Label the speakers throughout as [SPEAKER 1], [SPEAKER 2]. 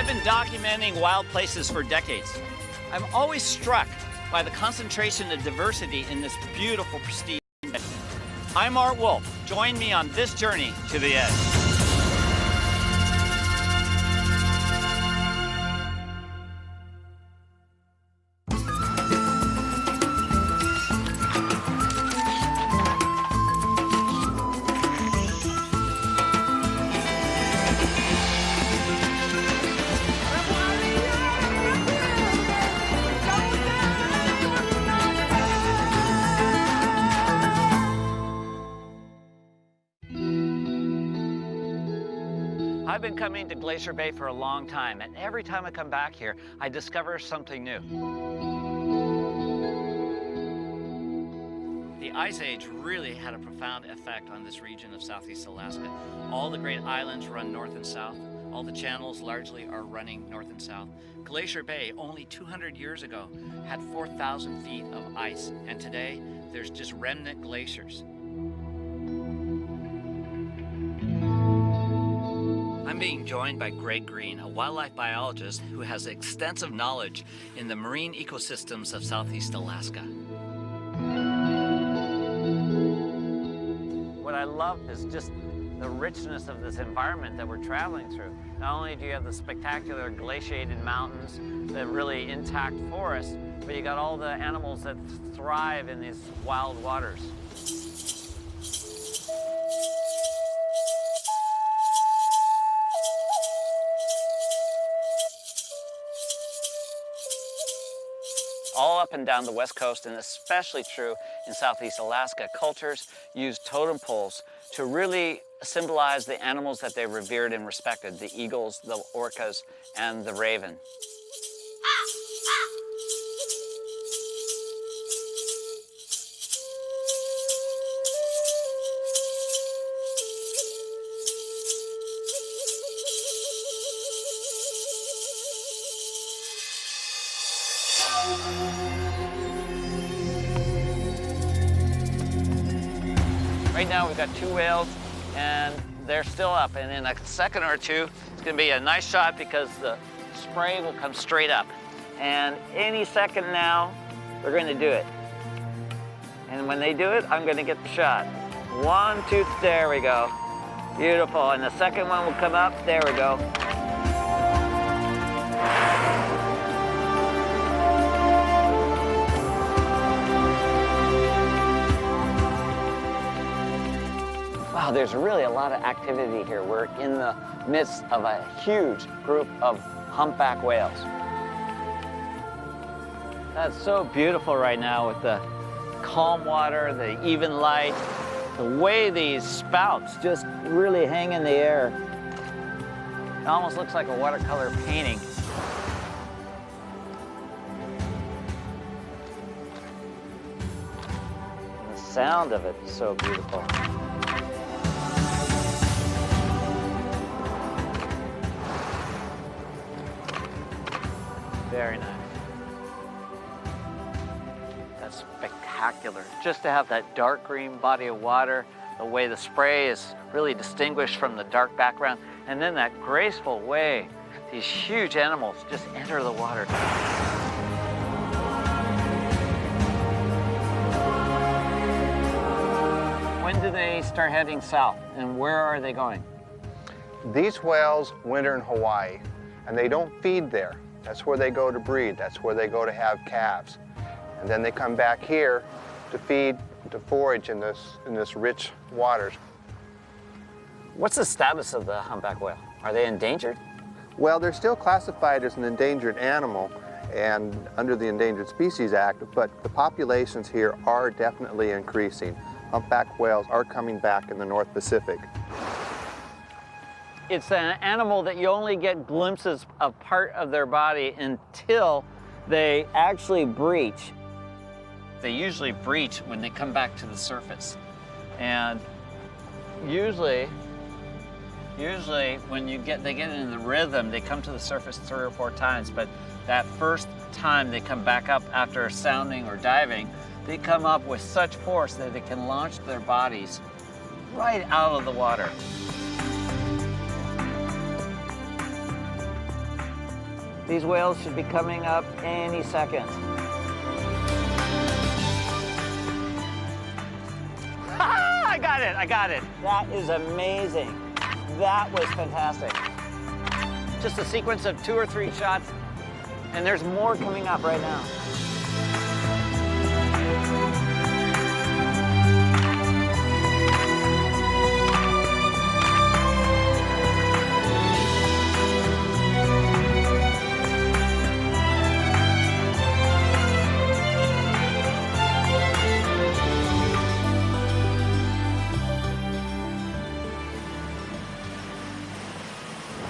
[SPEAKER 1] I've been documenting wild places for decades. I'm always struck by the concentration of diversity in this beautiful, pristine bay. I'm Art Wolfe. Join me on this journey to the edge. I've been coming to Glacier Bay for a long time, and every time I come back here, I discover something new. The Ice Age really had a profound effect on this region of Southeast Alaska. All the great islands run north and south. All the channels largely are running north and south. Glacier Bay, only 200 years ago, had 4,000 feet of ice, and today there's just remnant glaciers. I'm being joined by Greg Green, a wildlife biologist who has extensive knowledge in the marine ecosystems of Southeast Alaska. What I love is just the richness of this environment that we're traveling through. Not only do you have the spectacular glaciated mountains, the really intact forests, but you got all the animals that thrive in these wild waters. All up and down the West Coast, and especially true in Southeast Alaska, cultures use totem poles to really symbolize the animals that they revered and respected, the eagles, the orcas, and the raven. Right now we've got two whales and they're still up, and in a second or two it's going to be a nice shot because the spray will come straight up, and any second now they're going to do it, and when they do it I'm going to get the shot. 1, 2, there we go, beautiful, and the second one will come up, there we go. Wow, there's really a lot of activity here. We're in the midst of a huge group of humpback whales. That's so beautiful right now with the calm water, the even light, the way these spouts just really hang in the air. It almost looks like a watercolor painting. And the sound of it is so beautiful. Very nice. That's spectacular. Just to have that dark green body of water, the way the spray is really distinguished from the dark background, and then that graceful way these huge animals just enter the water. When do they start heading south, and where are they going?
[SPEAKER 2] These whales winter in Hawaii, and they don't feed there. That's where they go to breed. That's where they go to have calves. And then they come back here to feed, to forage in this rich waters.
[SPEAKER 1] What's the status of the humpback whale? Are they endangered?
[SPEAKER 2] Well, they're still classified as an endangered animal and under the Endangered Species Act, but the populations here are definitely increasing. Humpback whales are coming back in the North Pacific.
[SPEAKER 1] It's an animal that you only get glimpses of part of their body until they actually breach. They usually breach when they come back to the surface. And usually when they get into the rhythm, they come to the surface 3 or 4 times, but that first time they come back up after sounding or diving, they come up with such force that they can launch their bodies right out of the water. These whales should be coming up any second. I got it, I got it. That is amazing. That was fantastic. Just a sequence of 2 or 3 shots, and there's more coming up right now.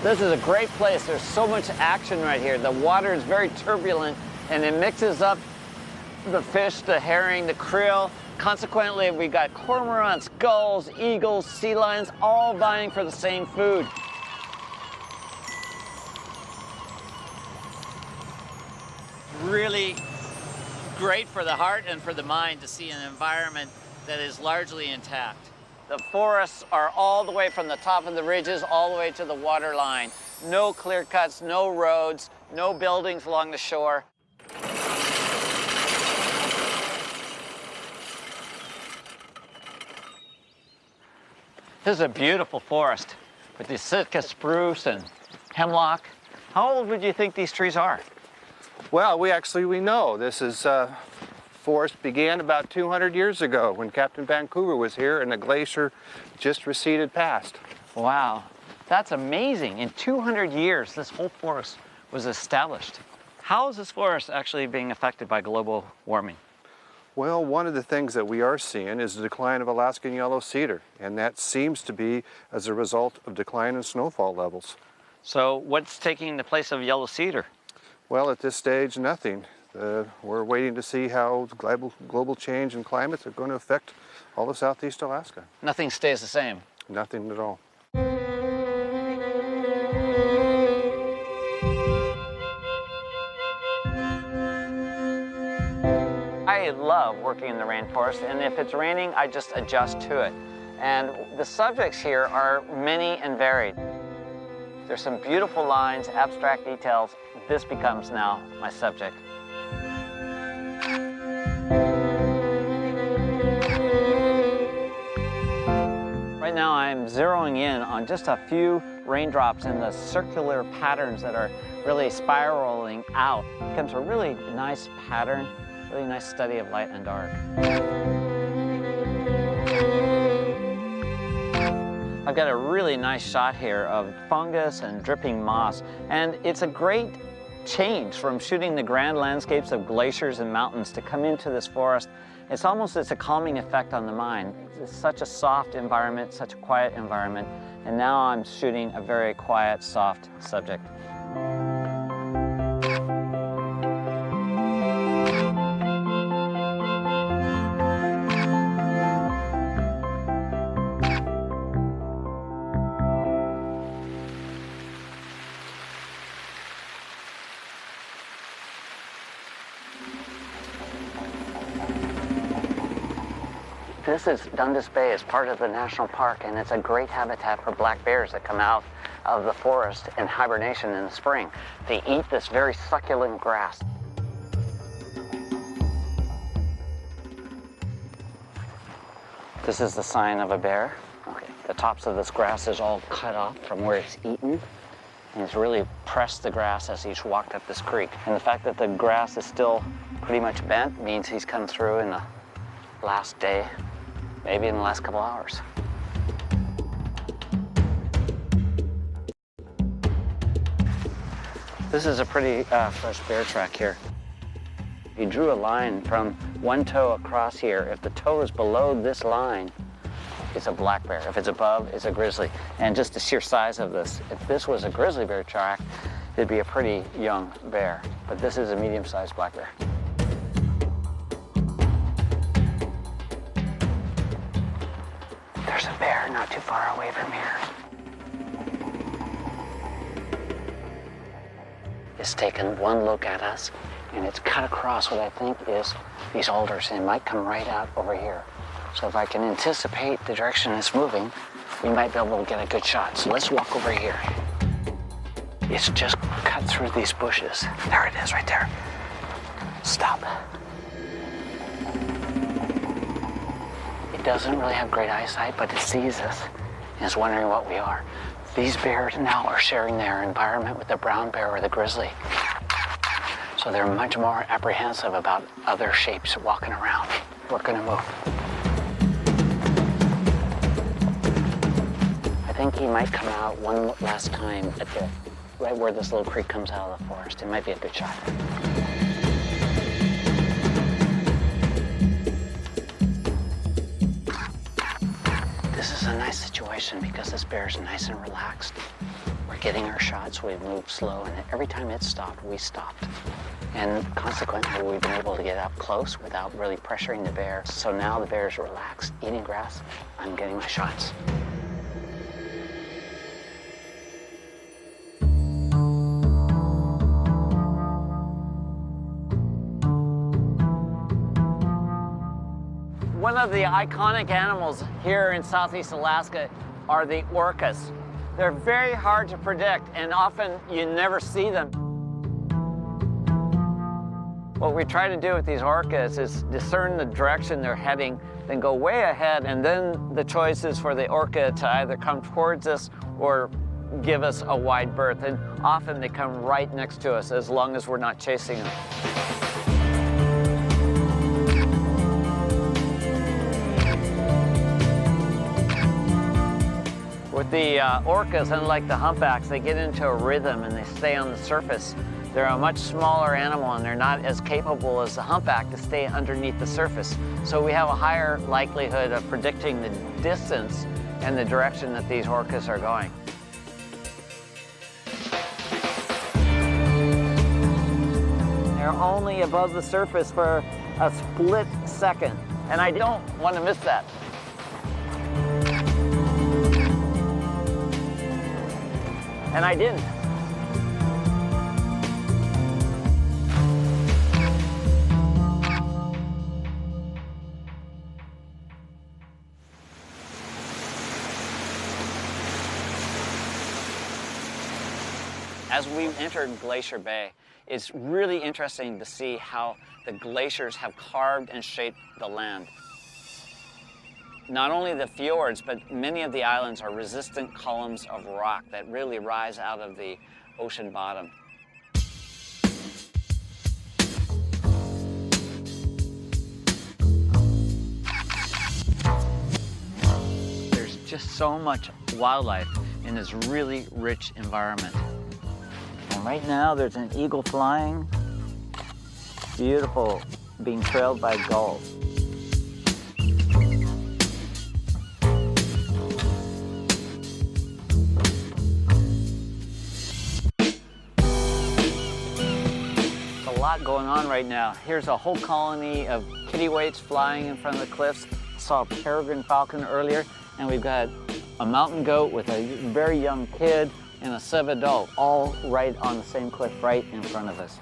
[SPEAKER 1] This is a great place. There's so much action right here. The water is very turbulent and it mixes up the fish, the herring, the krill. Consequently, we got cormorants, gulls, eagles, sea lions, all vying for the same food. Really great for the heart and for the mind to see an environment that is largely intact. The forests are all the way from the top of the ridges all the way to the water line. No clear cuts, no roads, no buildings along the shore. This is a beautiful forest with the Sitka spruce and hemlock. How old would you think these trees are?
[SPEAKER 2] Well, we know. This is forest began about 200 years ago when Captain Vancouver was here and the glacier just receded past.
[SPEAKER 1] Wow, that's amazing. In 200 years, this whole forest was established. How is this forest actually being affected by global warming?
[SPEAKER 2] Well, one of the things that we are seeing is the decline of Alaskan yellow cedar, and that seems to be as a result of decline in snowfall levels.
[SPEAKER 1] So what's taking the place of yellow cedar?
[SPEAKER 2] Well, at this stage, nothing. We're waiting to see how global change and climates are going to affect all of Southeast Alaska.
[SPEAKER 1] Nothing stays the same.
[SPEAKER 2] Nothing at all.
[SPEAKER 1] I love working in the rainforest, and if it's raining, I just adjust to it. And the subjects here are many and varied. There's some beautiful lines, abstract details. This becomes now my subject. Right now I'm zeroing in on just a few raindrops in the circular patterns that are really spiraling out. It becomes a really nice pattern, really nice study of light and dark. I've got a really nice shot here of fungus and dripping moss, and it's a great change from shooting the grand landscapes of glaciers and mountains to come into this forest. It's a calming effect on the mind. It's such a soft environment, such a quiet environment, and now I'm shooting a very quiet, soft subject. This is Dundas Bay. It's part of the national park, and it's a great habitat for black bears that come out of the forest in hibernation in the spring. They eat this very succulent grass. This is the sign of a bear. Okay. The tops of this grass is all cut off from where it's eaten, and he's really pressed the grass as he's walked up this creek. And the fact that the grass is still pretty much bent means he's come through in the last day, maybe in the last couple hours. This is a pretty fresh bear track here. He drew a line from one toe across here. If the toe is below this line, it's a black bear. If it's above, it's a grizzly. And just the sheer size of this, if this was a grizzly bear track, it'd be a pretty young bear. But this is a medium-sized black bear. There's a bear not too far away from here. It's taken one look at us, and it's cut across what I think is these alders, and it might come right out over here. So if I can anticipate the direction it's moving, we might be able to get a good shot. So let's walk over here. It's just cut through these bushes. There it is, right there. Stop. It doesn't really have great eyesight, but it sees us and is wondering what we are. These bears now are sharing their environment with the brown bear or the grizzly. So they're much more apprehensive about other shapes walking around. We're gonna move. I think he might come out one last time at the, right where this little creek comes out of the forest. It might be a good shot. This is a nice situation because this bear is nice and relaxed. We're getting our shots, we've moved slow, and every time it stopped, we stopped. And consequently, we've been able to get up close without really pressuring the bear. So now the bear's relaxed, eating grass. I'm getting my shots. One of the iconic animals here in Southeast Alaska are the orcas. They're very hard to predict, and often you never see them. What we try to do with these orcas is discern the direction they're heading, then go way ahead, and then the choice is for the orca to either come towards us or give us a wide berth. And often they come right next to us as long as we're not chasing them. With the orcas, unlike the humpbacks, they get into a rhythm and they stay on the surface. They're a much smaller animal and they're not as capable as the humpback to stay underneath the surface. So we have a higher likelihood of predicting the distance and the direction that these orcas are going. They're only above the surface for a split second, and I don't want to miss that. And I didn't. As we entered Glacier Bay, it's really interesting to see how the glaciers have carved and shaped the land. Not only the fjords, but many of the islands are resistant columns of rock that really rise out of the ocean bottom. There's just so much wildlife in this really rich environment. And right now there's an eagle flying, beautiful, being trailed by gulls. Going on right now. Here's a whole colony of kittiwakes flying in front of the cliffs. I saw a peregrine falcon earlier, and we've got a mountain goat with a very young kid and a civet adult, all right on the same cliff right in front of us.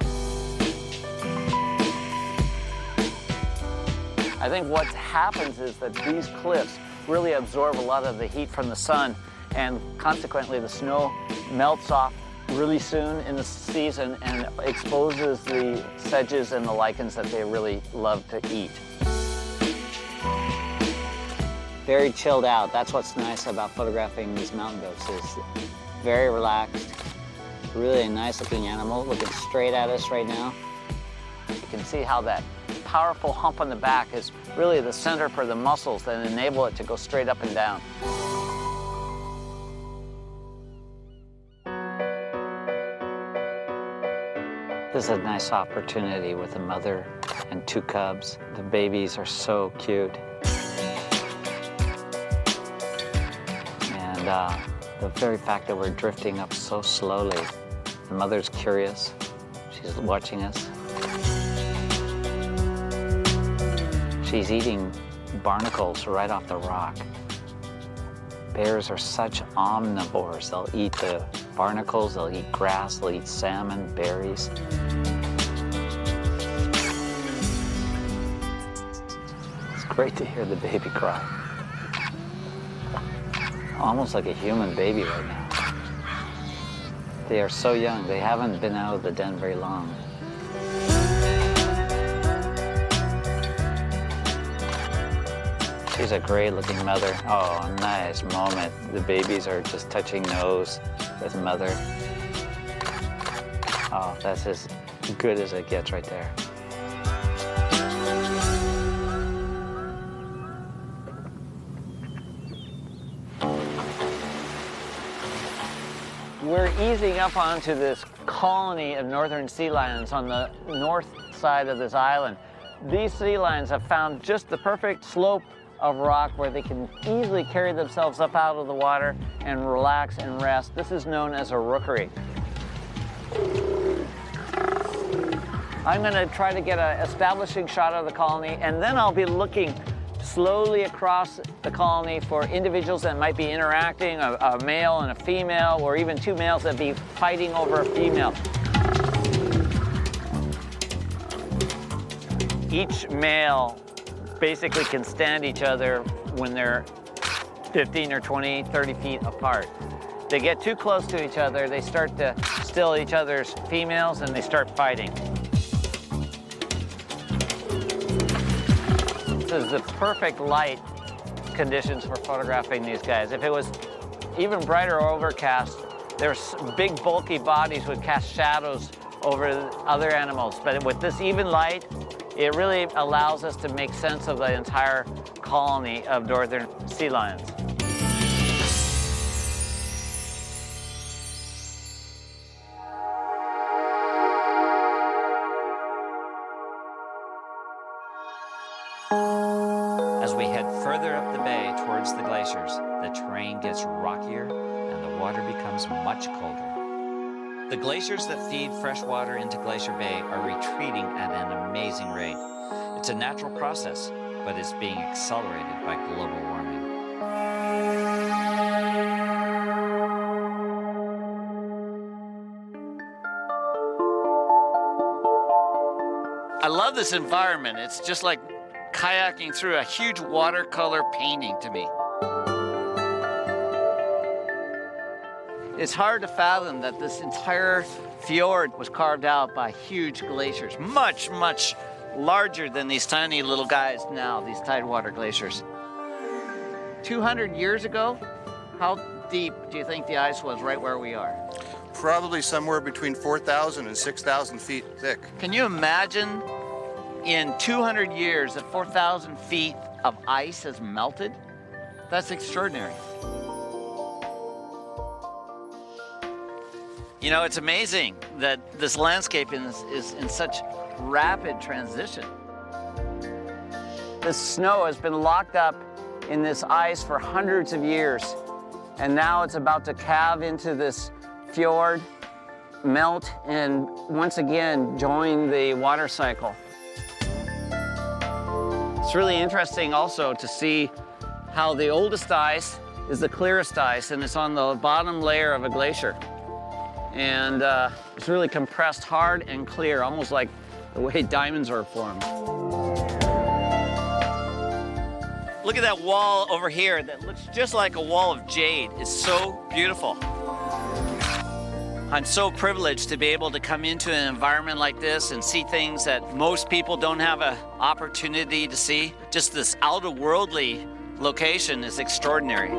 [SPEAKER 1] I think what happens is that these cliffs really absorb a lot of the heat from the sun, and consequently the snow melts off really soon in the season and exposes the sedges and the lichens that they really love to eat. Very chilled out. That's what's nice about photographing these mountain goats, is very relaxed, really a nice looking animal, looking straight at us right now. You can see how that powerful hump on the back is really the center for the muscles that enable it to go straight up and down. This is a nice opportunity with a mother and two cubs. The babies are so cute. And the very fact that we're drifting up so slowly, the mother's curious. She's watching us. She's eating barnacles right off the rock. Bears are such omnivores. They'll eat the barnacles, they'll eat grass, they'll eat salmon, berries. It's great to hear the baby cry. Almost like a human baby right now. They are so young. They haven't been out of the den very long. She's a great looking mother. Oh, nice moment. The babies are just touching nose with mother. Oh, that's as good as it gets right there. We're easing up onto this colony of northern sea lions on the north side of this island. These sea lions have found just the perfect slope of rock where they can easily carry themselves up out of the water and relax and rest. This is known as a rookery. I'm going to try to get an establishing shot of the colony, and then I'll be looking slowly across the colony for individuals that might be interacting, a male and a female, or even two males that be fighting over a female. Each male basically can stand each other when they're 15 or 20, 30 feet apart. They get too close to each other, they start to still each other's females, and they start fighting. This is the perfect light conditions for photographing these guys. If it was even brighter or overcast, their big bulky bodies would cast shadows over other animals. But with this even light, it really allows us to make sense of the entire colony of northern sea lions. As we head further up the bay towards the glaciers, the terrain gets rockier and the water becomes much colder. The glaciers that feed fresh water into Glacier Bay are retreating at an amazing rate. It's a natural process, but it's being accelerated by global warming. I love this environment. It's just like kayaking through a huge watercolor painting to me. It's hard to fathom that this entire fjord was carved out by huge glaciers, much, much larger than these tiny little guys now, these tidewater glaciers. 200 years ago, how deep do you think the ice was right where we are?
[SPEAKER 2] Probably somewhere between 4,000 and 6,000 feet thick.
[SPEAKER 1] Can you imagine in 200 years that 4,000 feet of ice has melted? That's extraordinary. You know, it's amazing that this landscape is in such rapid transition. This snow has been locked up in this ice for hundreds of years, and now it's about to calve into this fjord, melt, and once again join the water cycle. It's really interesting also to see how the oldest ice is the clearest ice, and it's on the bottom layer of a glacier. And it's really compressed hard and clear, almost like the way diamonds are formed. Look at that wall over here that looks just like a wall of jade. It's so beautiful. I'm so privileged to be able to come into an environment like this and see things that most people don't have an opportunity to see. Just this out-of-worldly location is extraordinary.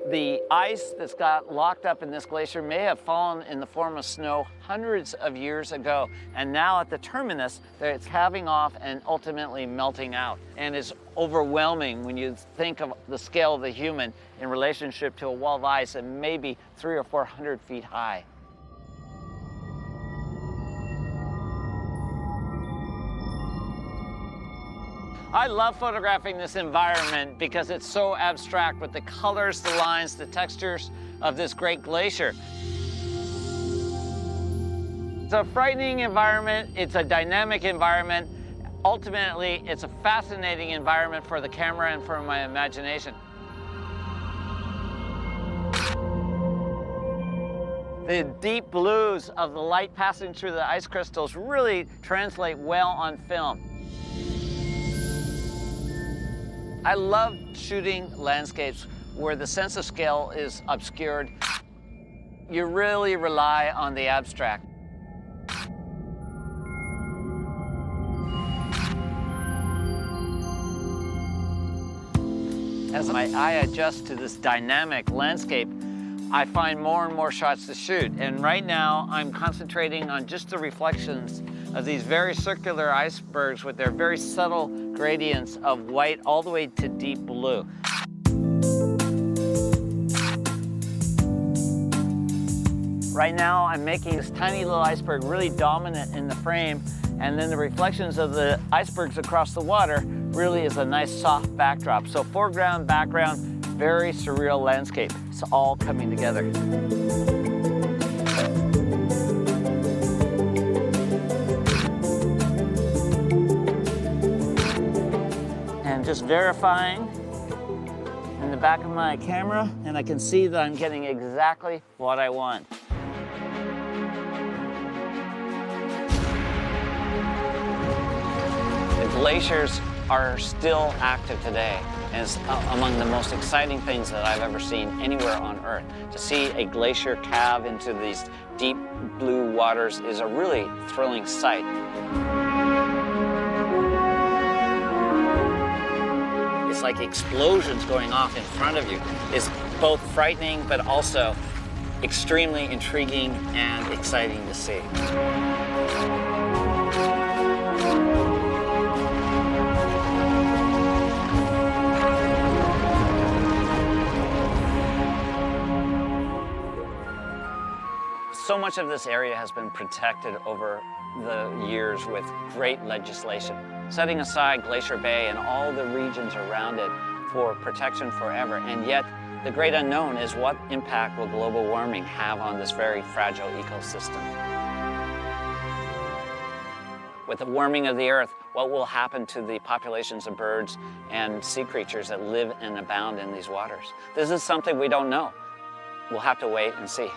[SPEAKER 1] The ice that's got locked up in this glacier may have fallen in the form of snow hundreds of years ago. And now at the terminus, it's calving off and ultimately melting out. And it's overwhelming when you think of the scale of the human in relationship to a wall of ice that may be 300 or 400 feet high. I love photographing this environment because it's so abstract with the colors, the lines, the textures of this great glacier. It's a frightening environment, it's a dynamic environment. Ultimately, it's a fascinating environment for the camera and for my imagination. The deep blues of the light passing through the ice crystals really translate well on film. I love shooting landscapes where the sense of scale is obscured. You really rely on the abstract. As my eye adjusts to this dynamic landscape, I find more and more shots to shoot. And right now, I'm concentrating on just the reflections of these very circular icebergs with their very subtle gradients of white all the way to deep blue. Right now, I'm making this tiny little iceberg really dominant in the frame, and then the reflections of the icebergs across the water really is a nice soft backdrop. So foreground, background, very surreal landscape. It's all coming together. And just verifying in the back of my camera, and I can see that I'm getting exactly what I want. The glaciers are still active today, and it's among the most exciting things that I've ever seen anywhere on Earth. To see a glacier calve into these deep blue waters is a really thrilling sight. It's like explosions going off in front of you. It's both frightening, but also extremely intriguing and exciting to see. So much of this area has been protected over the years with great legislation, setting aside Glacier Bay and all the regions around it for protection forever. And yet, the great unknown is what impact will global warming have on this very fragile ecosystem? With the warming of the Earth, what will happen to the populations of birds and sea creatures that live and abound in these waters? This is something we don't know. We'll have to wait and see.